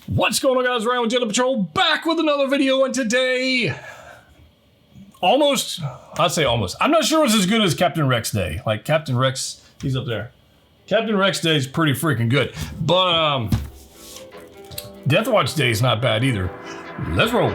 What's going on, guys? Ryan with Jedha Patrol, back with another video, and today, I'd say almost. I'm not sure it's as good as Captain Rex Day. Like, Captain Rex, he's up there. Captain Rex Day is pretty freaking good. But, Death Watch Day is not bad either. Let's roll.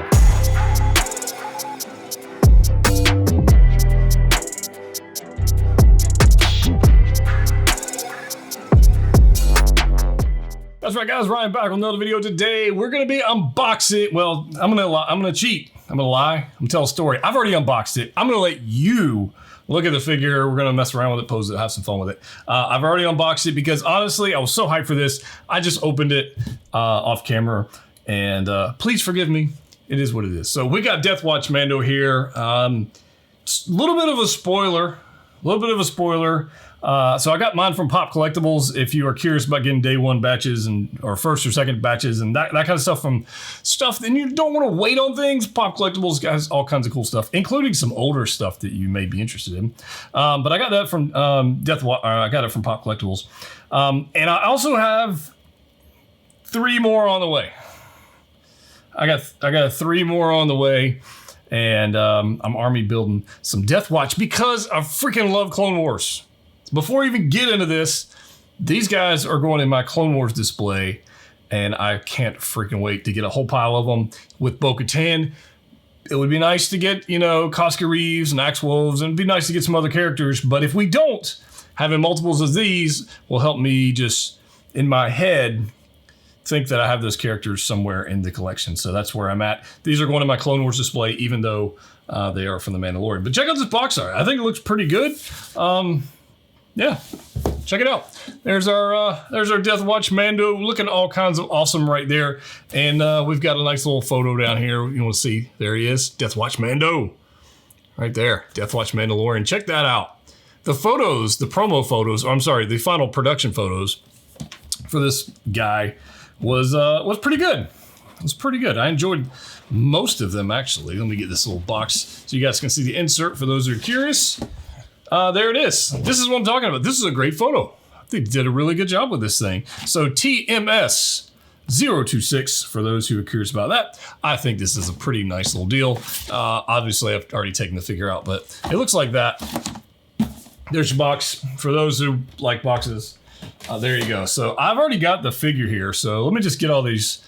That's right, guys. Ryan back with another video. Today we're gonna be unboxing. Well, I'm gonna cheat. I'm gonna lie. I'm gonna tell a story. I've already unboxed it. I'm gonna let you look at the figure. We're gonna mess around with it, pose it, have some fun with it. I've already unboxed it because honestly, I was so hyped for this. I just opened it off camera, and please forgive me. It is what it is. So we got Death Watch Mando here. A little bit of a spoiler. So I got mine from Pop Collectibles. If you are curious about getting day one batches or first or second batches and that kind of stuff from stuff, then you don't want to wait on things. Pop Collectibles has all kinds of cool stuff, including some older stuff that you may be interested in. But I got that from I got it from Pop Collectibles, and I also have 3 more on the way. I got 3 more on the way. And I'm army building some Death Watch because I freaking love Clone Wars. Before I even get into this, these guys are going in my Clone Wars display, and I can't freaking wait to get a whole pile of them with Bo-Katan. It would be nice to get, Koska Reeves and Axe Wolves, and it'd be nice to get some other characters. But if we don't, having multiples of these will help me just, in my head, think that I have those characters somewhere in the collection. So that's where I'm at. These are going in my Clone Wars display, even though they are from the Mandalorian. But check out this box art. I think it looks pretty good. Yeah, check it out. There's our Death Watch Mando, looking all kinds of awesome right there. And we've got a nice little photo down here. You want to see? There he is, Death Watch Mando, right there. Death Watch Mandalorian. Check that out. The photos, the promo photos. I'm sorry, the final production photos for this guy was pretty good. It was pretty good. I enjoyed most of them, actually. Let me get this little box so you guys can see the insert for those who are curious. There it is. This is what I'm talking about. This is a great photo. I think they did a really good job with this thing. So TMS 026 for those who are curious about that. I think this is a pretty nice little deal. Obviously, I've already taken the figure out, but it looks like that. There's your box for those who like boxes. There you go. So I've already got the figure here. So let me just get all this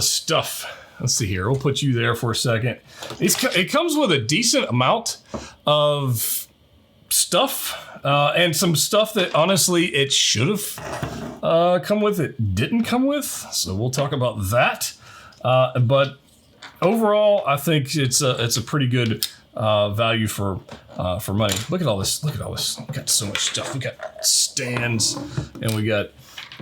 stuff. Let's see here. We'll put you there for a second. It comes with a decent amount of stuff and some stuff that honestly it should have come with. It didn't come with. So we'll talk about that. But overall, I think it's a pretty good value for money. Look at all this. Look at all this. We got so much stuff. We got stands, and we got,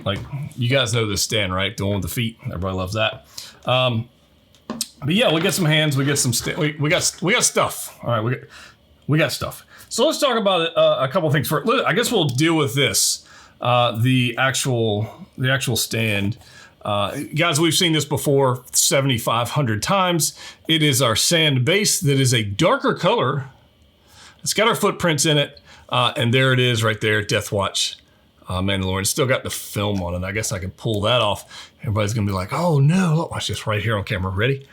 like, you guys know this stand, right? The one with the feet. Everybody loves that. But yeah, we got some hands. We got some we got stuff. All right, we got stuff. So let's talk about a couple things first. I guess we'll deal with this. The actual stand. Guys, we've seen this before 7,500 times. It is our sand base that is a darker color. It's got our footprints in it. And there it is right there, Death Watch Mandalorian. It's still got the film on it. I guess I can pull that off. Everybody's gonna be like, oh no, look, watch this right here on camera. Ready?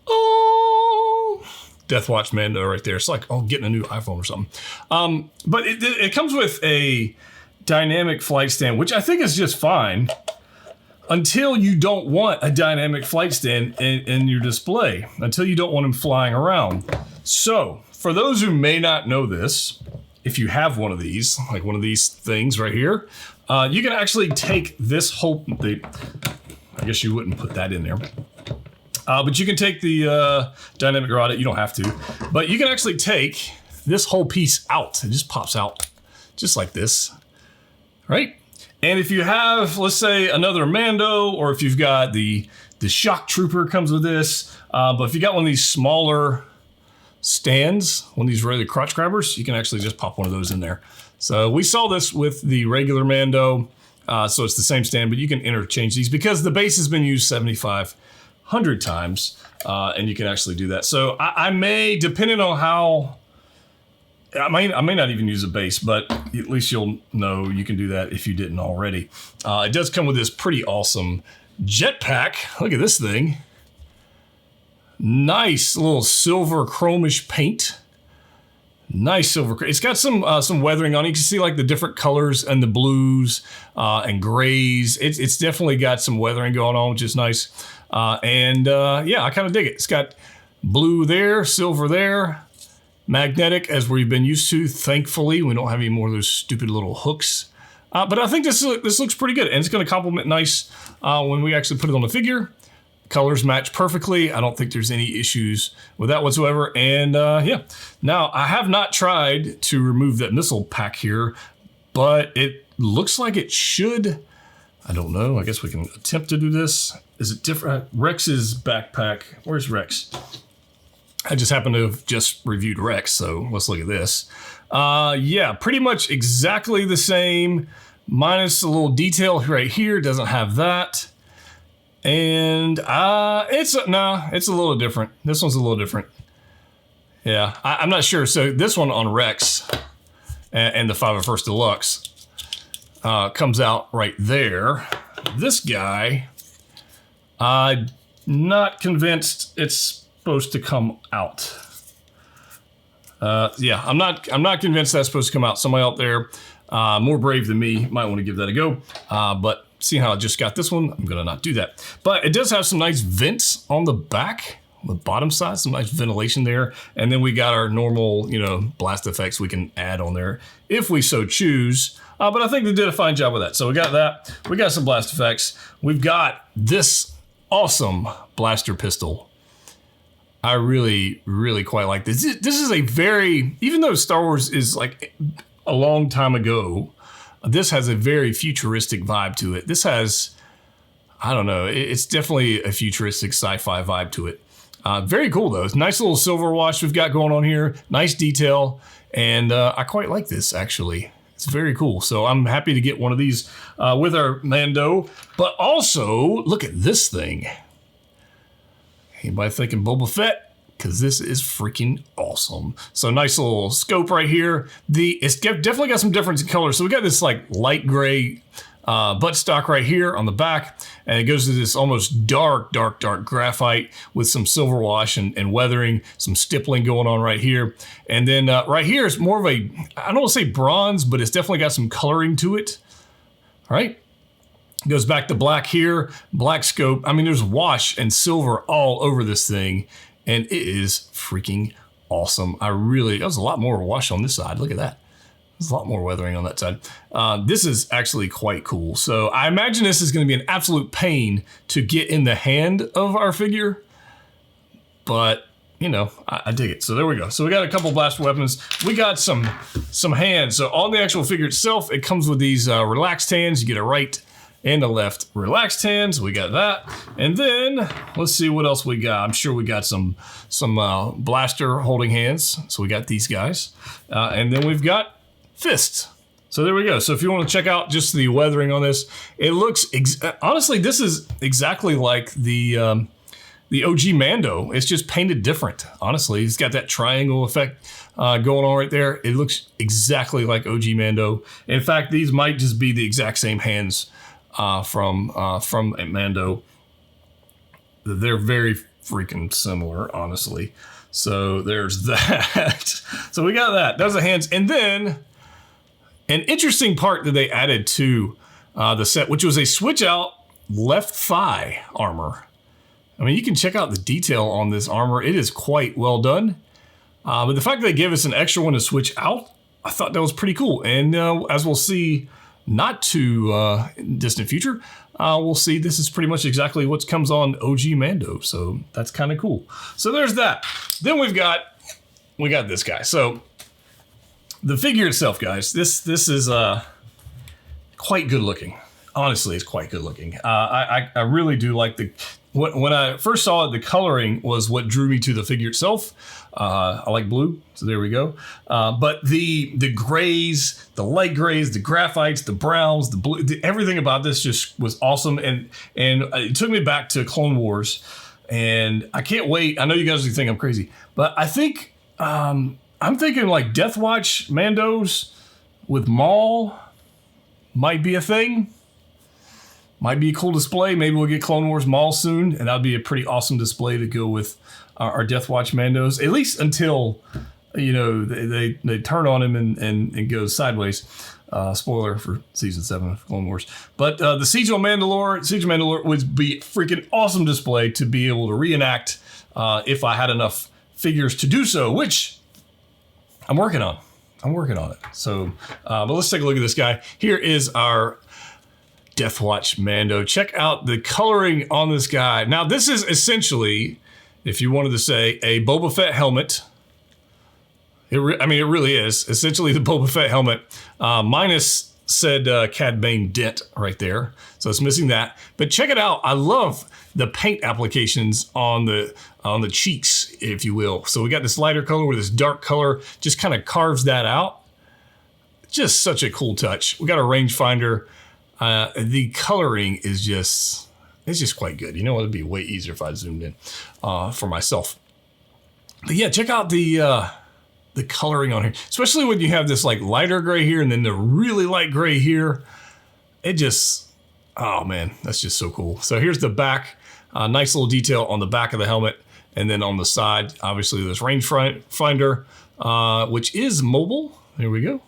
Oh, Death Watch Mando right there. It's like, oh, getting a new iPhone or something. But it comes with a dynamic flight stand, which I think is just fine. Until you don't want a dynamic flight stand in your display, until you don't want them flying around. So, for those who may not know this, if you have one of these, like one of these things right here, you can actually take this whole, I guess you wouldn't put that in there, but you can take the dynamic rod, you don't have to, but you can actually take this whole piece out. It just pops out, just like this, right? And if you have, let's say, another Mando, or if you've got the Shock Trooper comes with this, but if you got one of these smaller stands, one of these regular crotch grabbers, you can actually just pop one of those in there. So we saw this with the regular Mando, so it's the same stand, but you can interchange these because the base has been used 7,500 times, and you can actually do that. So I may, depending on how, I may not even use a base, but at least you'll know you can do that if you didn't already. It does come with this pretty awesome jetpack. Look at this thing. Nice little silver chromish paint. Nice silver. It's got some weathering on it. You can see like the different colors and the blues and grays. It's definitely got some weathering going on, which is nice. Yeah, I kind of dig it. It's got blue there, silver there, magnetic as we've been used to. Thankfully, we don't have any more of those stupid little hooks. But I think this looks pretty good, and it's going to complement nice when we actually put it on the figure. Colors match perfectly. I don't think there's any issues with that whatsoever. And yeah, now I have not tried to remove that missile pack here, but it looks like it should. I don't know. I guess we can attempt to do this. Is it different? Rex's backpack. Where's Rex? I just happen to have just reviewed Rex, so let's look at this. Yeah, pretty much exactly the same, minus a little detail right here. Doesn't have that. And it's a little different. This one's a little different. Yeah, I'm not sure. So this one on Rex and the 501st Deluxe comes out right there. This guy, I'm not convinced it's supposed to come out. Yeah, I'm not convinced that's supposed to come out. Somebody out there more brave than me might want to give that a go. But seeing how I just got this one, I'm gonna not do that. But it does have some nice vents on the back, on the bottom side, some nice ventilation there. And then we got our normal, blast effects we can add on there if we so choose. But I think they did a fine job with that. So we got that. We got some blast effects. We've got this awesome blaster pistol. I really, really quite like this. This is a very, even though Star Wars is like a long time ago, this has a very futuristic vibe to it. This has, I don't know, it's definitely a futuristic sci-fi vibe to it. Very cool though. It's a nice little silver wash we've got going on here. Nice detail. And I quite like this actually. It's very cool. So I'm happy to get one of these with our Mando. But also, look at this thing. Anybody thinking Boba Fett? Because this is freaking awesome. So nice little scope right here. It's definitely got some difference in color. So we got this like light gray buttstock right here on the back, and it goes to this almost dark graphite with some silver wash and weathering, some stippling going on right here. And then right here is more of a, I don't want to say bronze, but it's definitely got some coloring to it. All right. Goes back to black here, black scope. I mean, there's wash and silver all over this thing, and it is freaking awesome. There's a lot more wash on this side. Look at that. There's a lot more weathering on that side. This is actually quite cool. So I imagine this is going to be an absolute pain to get in the hand of our figure, but I dig it. So there we go. So we got a couple blaster weapons. We got some hands. So on the actual figure itself, it comes with these relaxed hands. You get a right and a left relaxed hands. We got that. And then let's see what else we got. I'm sure we got some blaster holding hands. So we got these guys. And then we've got fists. So there we go. So if you want to check out just the weathering on this, it looks, honestly, this is exactly like the OG Mando. It's just painted different. Honestly, it's got that triangle effect going on right there. It looks exactly like OG Mando. In fact, these might just be the exact same hands from Mando. They're very freaking similar, honestly. So there's that. So we got that. Those are hands. And then an interesting part that they added to the set, which was a switch out left thigh armor. I mean, you can check out the detail on this armor. It is quite well done. But the fact that they gave us an extra one to switch out, I thought that was pretty cool. And as we'll see, not too distant future, we'll see this is pretty much exactly what comes on OG Mando. So that's kind of cool. So there's that. Then we got this guy. So the figure itself, guys, this is quite good looking. Honestly, it's quite good looking. I really do like when I first saw it, the coloring was what drew me to the figure itself. I like blue, so there we go. But the grays, the light grays, the graphites, the browns, the blue, everything about this just was awesome. And it took me back to Clone Wars. And I can't wait. I know you guys think I'm crazy, but I think I'm thinking like Death Watch Mandos with Maul might be a thing. Might be a cool display. Maybe we'll get Clone Wars Maul soon, and that'd be a pretty awesome display to go with our Death Watch Mandos, at least until, you know, they turn on him and go sideways. Spoiler for season 7 of Clone Wars. But the Siege of Mandalore would be a freaking awesome display to be able to reenact if I had enough figures to do so, which I'm working on. it. So, but let's take a look at this guy. Here is our Death Watch Mando. Check out the coloring on this guy. Now, this is essentially, if you wanted to say, a Boba Fett helmet. It really is essentially the Boba Fett helmet, minus said Cad Bane dent right there. So it's missing that. But check it out. I love the paint applications on the cheeks, if you will. So we got this lighter color with this dark color, just kind of carves that out. Just such a cool touch. We got a rangefinder. The coloring is just quite good. You know, it'd be way easier if I zoomed in for myself. But yeah, check out the coloring on here, especially when you have this like lighter gray here and then the really light gray here. It just, oh man, that's just so cool. So here's the back, nice little detail on the back of the helmet. And then on the side, obviously this rangefinder, which is mobile. There we go.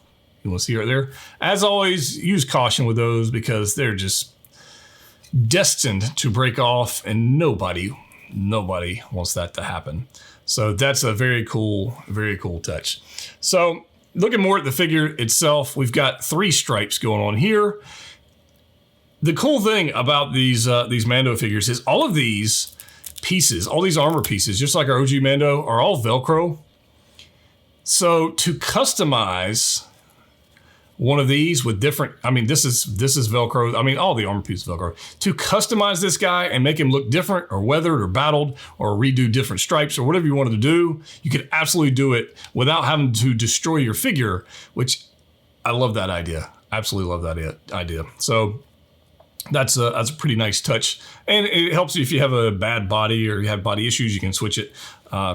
You want to see right there. As always, use caution with those because they're just destined to break off, and nobody wants that to happen. So that's a very cool touch. So looking more at the figure itself, we've got 3 stripes going on here. The cool thing about these Mando figures is all of these pieces, all these armor pieces, just like our OG Mando, are all Velcro. So to customize one of these with different, I mean, this is Velcro. I mean, all the armor pieces Velcro. To customize this guy and make him look different or weathered or battled or redo different stripes or whatever you wanted to do, you could absolutely do it without having to destroy your figure, which I love that idea. Absolutely love that idea. So that's a pretty nice touch. And it helps you if you have a bad body or you have body issues, you can switch it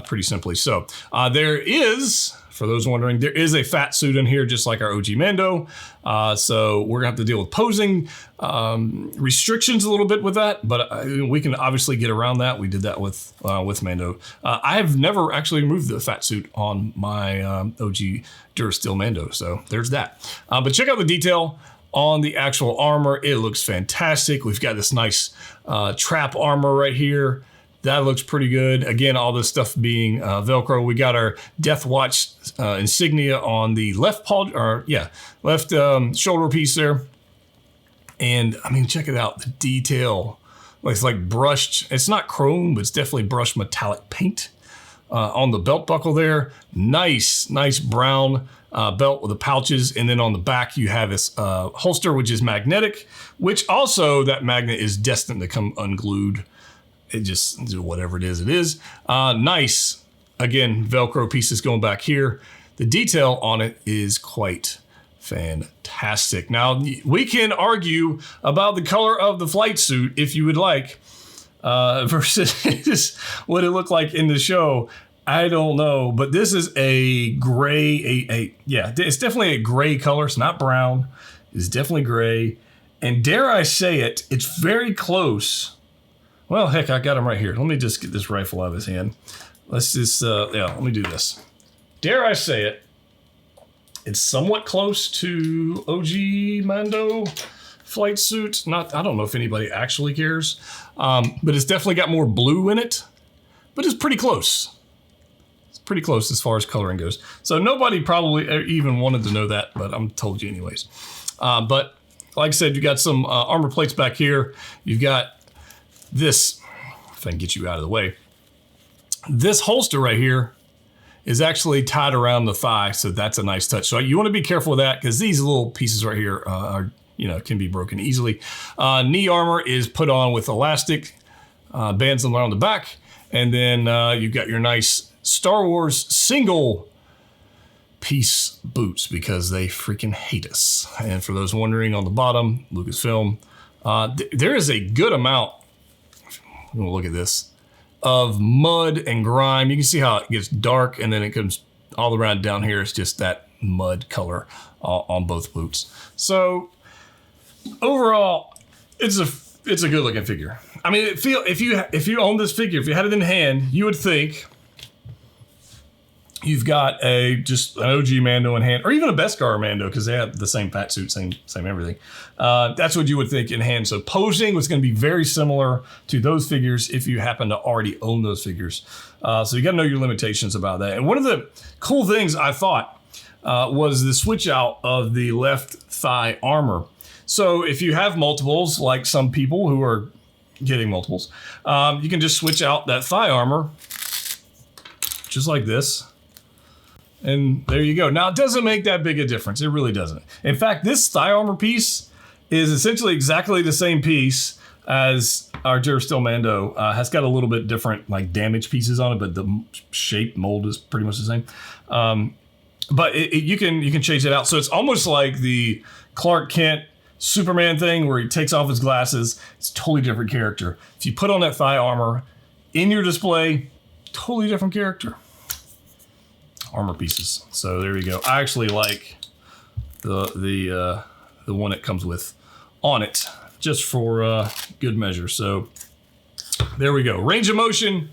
pretty simply. So there is, for those wondering, there is a fat suit in here, just like our OG Mando. So we're gonna have to deal with posing restrictions a little bit with that, but we can obviously get around that. We did that with Mando. I have never actually removed the fat suit on my OG Durasteel Mando, so there's that. But check out the detail on the actual armor. It looks fantastic. We've got this nice trap armor right here. That looks pretty good. Again, all this stuff being Velcro. We got our Death Watch insignia on the left shoulder piece there. And I mean, check it out. The detail, it's like brushed. It's not chrome, but it's definitely brushed metallic paint on the belt buckle there. Nice brown belt with the pouches. And then on the back, you have this holster, which is magnetic, which also that magnet is destined to come unglued. It just, whatever it is, it is. Nice, again, Velcro pieces going back here. The detail on it is quite fantastic. Now, we can argue about the color of the flight suit if you would like, versus what it looked like in the show. I don't know, but this is a gray, yeah, it's definitely a gray color. It's not brown. It's definitely gray. And dare I say it, it's very close. Well, heck, I got him right here. Let me just get this rifle out of his hand. Let's just, let me do this. Dare I say it, it's somewhat close to OG Mando flight suit. I don't know if anybody actually cares, but it's definitely got more blue in it, but it's pretty close. It's pretty close as far as coloring goes. So nobody probably even wanted to know that, but I'm told you anyways. But like I said, you got some armor plates back here. You've got this, if I can get you out of the way, this holster right here is actually tied around the thigh, so that's a nice touch. So you want to be careful with that because these little pieces right here are, can be broken easily. Knee armor is put on with elastic bands around the back, and then you've got your nice Star Wars single piece boots because they freaking hate us. And for those wondering, on the bottom, Lucasfilm, there is a good amount. We'll look at this, of mud and grime. You can see how it gets dark and then it comes all around down here. It's just that mud color on both boots. So overall, it's it's a good looking figure. I mean, if you own this figure, if you had it in hand, you would think you've got just an OG Mando in hand, or even a Beskar Mando, because they have the same fat suit, same everything. That's what you would think in hand. So posing was going to be very similar to those figures if you happen to already own those figures. So you got to know your limitations about that. And one of the cool things I thought was the switch out of the left thigh armor. So if you have multiples, like some people who are getting multiples, you can just switch out that thigh armor just like this. And there you go. Now, it doesn't make that big a difference. It really doesn't. In fact, this thigh armor piece is essentially exactly the same piece as our Durasteel Mando. Has got a little bit different like damage pieces on it, but the shape mold is pretty much the same. But you can change it out. So it's almost like the Clark Kent Superman thing where he takes off his glasses. It's a totally different character. If you put on that thigh armor in your display, totally different character. Armor pieces. So there you go. I actually like the one it comes with on it, just for good measure. So there we go. Range of motion.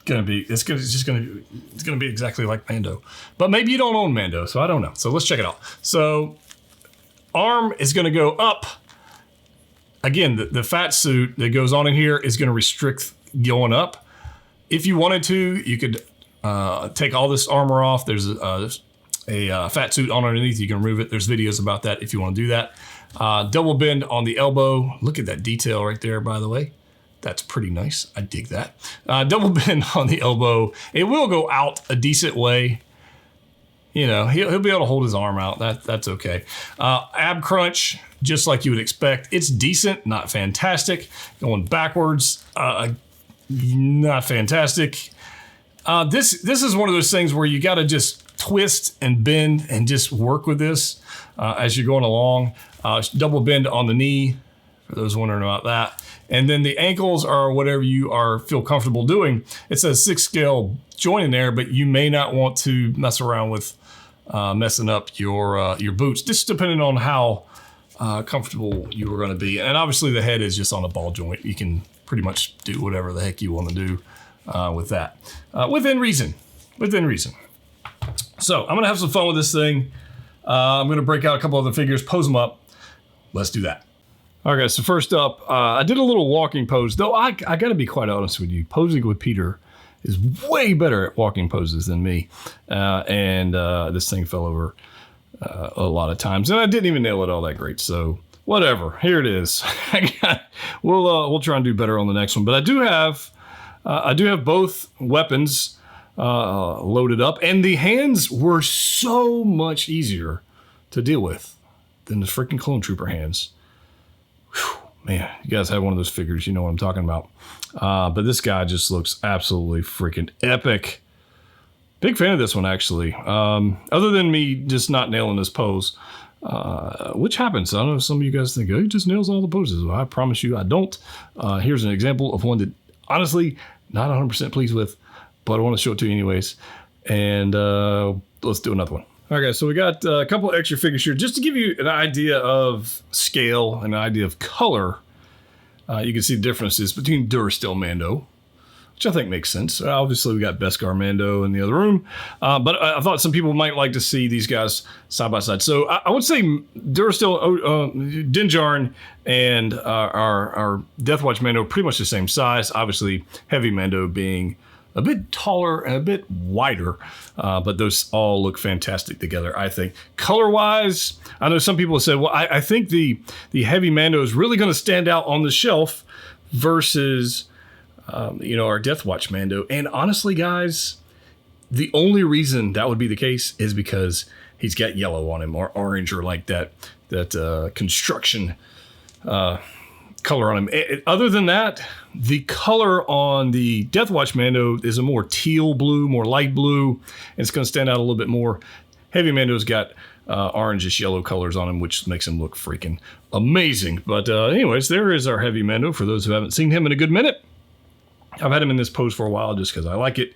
It's gonna be exactly like Mando, but maybe you don't own Mando, so I don't know. So let's check it out. So arm is gonna go up. Again, the fat suit that goes on in here is gonna restrict going up. If you wanted to, you could take all this armor off. There's a fat suit on underneath. You can remove it. There's videos about that if you want to do that. Double bend on the elbow. Look at that detail right there, by the way. That's pretty nice. I dig that. Double bend on the elbow. It will go out a decent way. You know, he'll be able to hold his arm out. That's okay. Ab crunch, just like you would expect. It's decent, not fantastic. Going backwards, not fantastic. This is one of those things where you got to just twist and bend and just work with this as you're going along. Double bend on the knee, for those wondering about that. And then the ankles are whatever you feel comfortable doing. It says 6 scale joint in there, but you may not want to mess around with messing up your boots, just depending on how comfortable you are going to be. And obviously the head is just on a ball joint. You can pretty much do whatever the heck you want to do with that, within reason. So I'm gonna have some fun with this thing. I'm gonna break out a couple other figures, pose them up. Let's do that. All right, guys, so first up, I did a little walking pose, though I gotta be quite honest with you. Posing with Peter is way better at walking poses than me. And this thing fell over a lot of times, and I didn't even nail it all that great, so whatever, here it is. We'll try and do better on the next one, but I do have both weapons loaded up, and the hands were so much easier to deal with than the freaking Clone Trooper hands. Whew, man, you guys have one of those figures, you know what I'm talking about. But this guy just looks absolutely freaking epic. Big fan of this one, actually. Other than me just not nailing this pose, which happens. I know some of you guys think, oh, he just nails all the poses. Well, I promise you I don't. Here's an example of one that, honestly, not 100% pleased with, but I want to show it to you anyways. And let's do another one. All right, guys, so we got a couple of extra figures here just to give you an idea of scale and an idea of color. You can see the differences between Durasteel Mando, which I think makes sense. Obviously, we got Beskar Mando in the other room, but I thought some people might like to see these guys side by side. So I would say Durasteel, Din Djarin, and our Death Watch Mando are pretty much the same size. Obviously, Heavy Mando being a bit taller and a bit wider, but those all look fantastic together, I think. Color-wise, I know some people have said, well, I think the Heavy Mando is really going to stand out on the shelf versus our Death Watch Mando. And honestly, guys, the only reason that would be the case is because he's got yellow on him, or orange, or like that construction color on him. Other than that, the color on the Death Watch Mando is a more teal blue, more light blue, and it's going to stand out a little bit more. Heavy Mando's got orangish yellow colors on him, which makes him look freaking amazing. But anyways, there is our Heavy Mando for those who haven't seen him in a good minute. I've had him in this pose for a while just because I like it.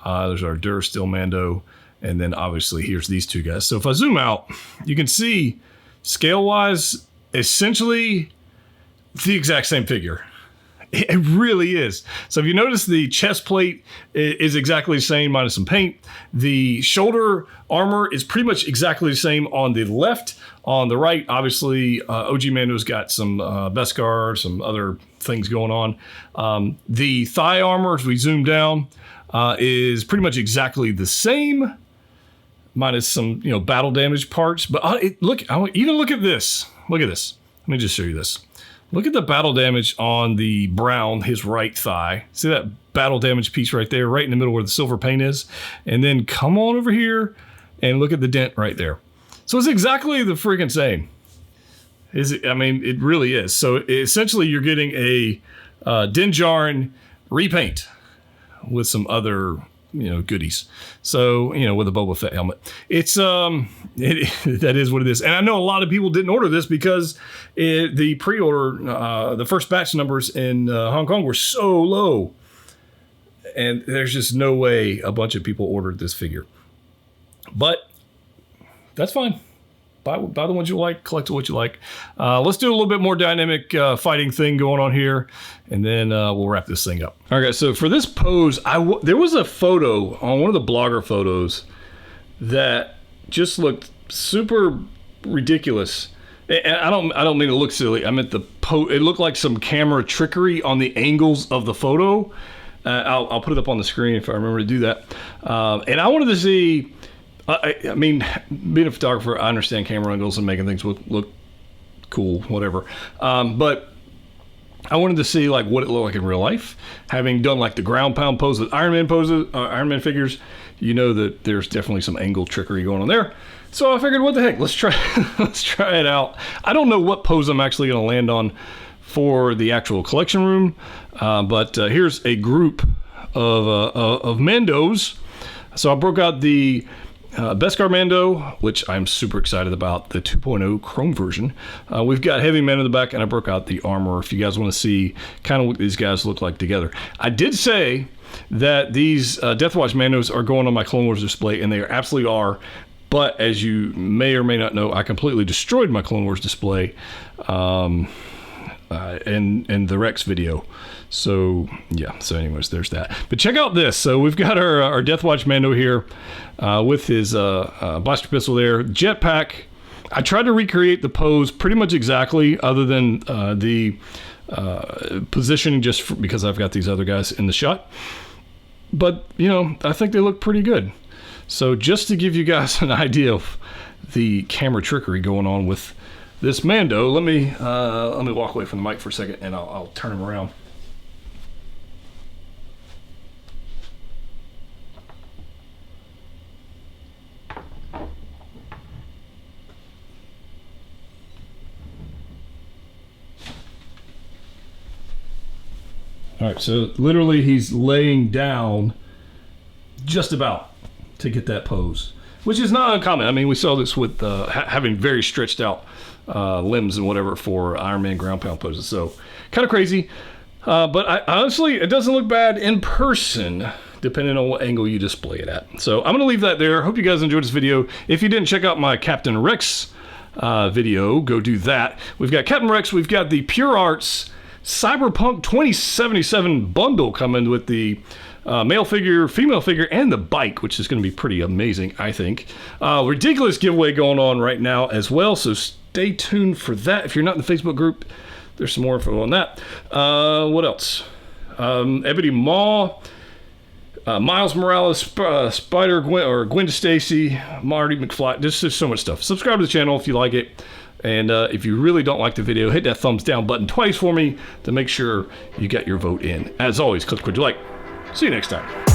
There's our Durasteel Mando, and then obviously here's these two guys. So if I zoom out, you can see scale-wise, essentially It's the exact same figure. It really is. So if you notice, the chest plate is exactly the same minus some paint. The shoulder armor is pretty much exactly the same on the left. On the right, obviously, OG Mando's got some Beskar, some other things going on. The thigh armor, as we zoom down, is pretty much exactly the same, minus some battle damage parts. But even look at this. Look at this. Let me just show you this. Look at the battle damage on the brown, his right thigh. See that battle damage piece right there, right in the middle where the silver paint is? And then come on over here and look at the dent right there. So it's exactly the freaking same. I mean, it really is. So essentially you're getting a Din Djarin repaint with some other goodies. So, with a Boba Fett helmet. It's, that is what it is. And I know a lot of people didn't order this because the pre-order, the first batch numbers in Hong Kong were so low. And there's just no way a bunch of people ordered this figure. But that's fine. Buy the ones you like, collect what you like. Let's do a little bit more dynamic fighting thing going on here, and then we'll wrap this thing up. All right, guys, so for this pose, there was a photo on one of the blogger photos that just looked super ridiculous. And I don't mean to look silly. I meant it looked like some camera trickery on the angles of the photo. I'll put it up on the screen if I remember to do that. And I wanted to see... I mean, being a photographer, I understand camera angles and making things look cool, whatever. But I wanted to see like what it looked like in real life. Having done like the ground pound pose with Iron Man figures, that there's definitely some angle trickery going on there. So I figured, what the heck, let's try it out. I don't know what pose I'm actually going to land on for the actual collection room, but here's a group of Mandos. So I broke out the Beskar Mando, which I'm super excited about, the 2.0 Chrome version. We've got Heavy Man in the back, and I broke out the armor if you guys want to see kind of what these guys look like together. I did say that these Death Watch Mandos are going on my Clone Wars display, and they absolutely are. But as you may or may not know, I completely destroyed my Clone Wars display in the Rex video. So yeah, so anyways, there's that. But check out this. So we've got our Death Watch Mando here with his blaster pistol there, jetpack. I tried to recreate the pose pretty much exactly, other than the positioning, just because I've got these other guys in the shot. But I think they look pretty good. So just to give you guys an idea of the camera trickery going on with this Mando, let me walk away from the mic for a second, and I'll turn him around. All right, so literally he's laying down just about to get that pose, which is not uncommon. I mean, we saw this with having very stretched out limbs and whatever for Iron Man ground pound poses. So kind of crazy, but honestly, it doesn't look bad in person, depending on what angle you display it at. So I'm gonna leave that there. Hope you guys enjoyed this video. If you didn't check out my Captain Rex video, go do that. We've got Captain Rex, we've got the Pure Arts Cyberpunk 2077 bundle coming with the male figure, female figure, and the bike, which is going to be pretty amazing, I think. Ridiculous giveaway going on right now as well, so stay tuned for that. If you're not in the Facebook group, there's some more info on that. What else? Ebony Maw, Miles Morales, Spider-Gwen, or Gwen Stacy, Marty McFly. There's just so much stuff. Subscribe to the channel if you like it. And if you really don't like the video, hit that thumbs down button twice for me to make sure you get your vote in. As always, click what you like. See you next time.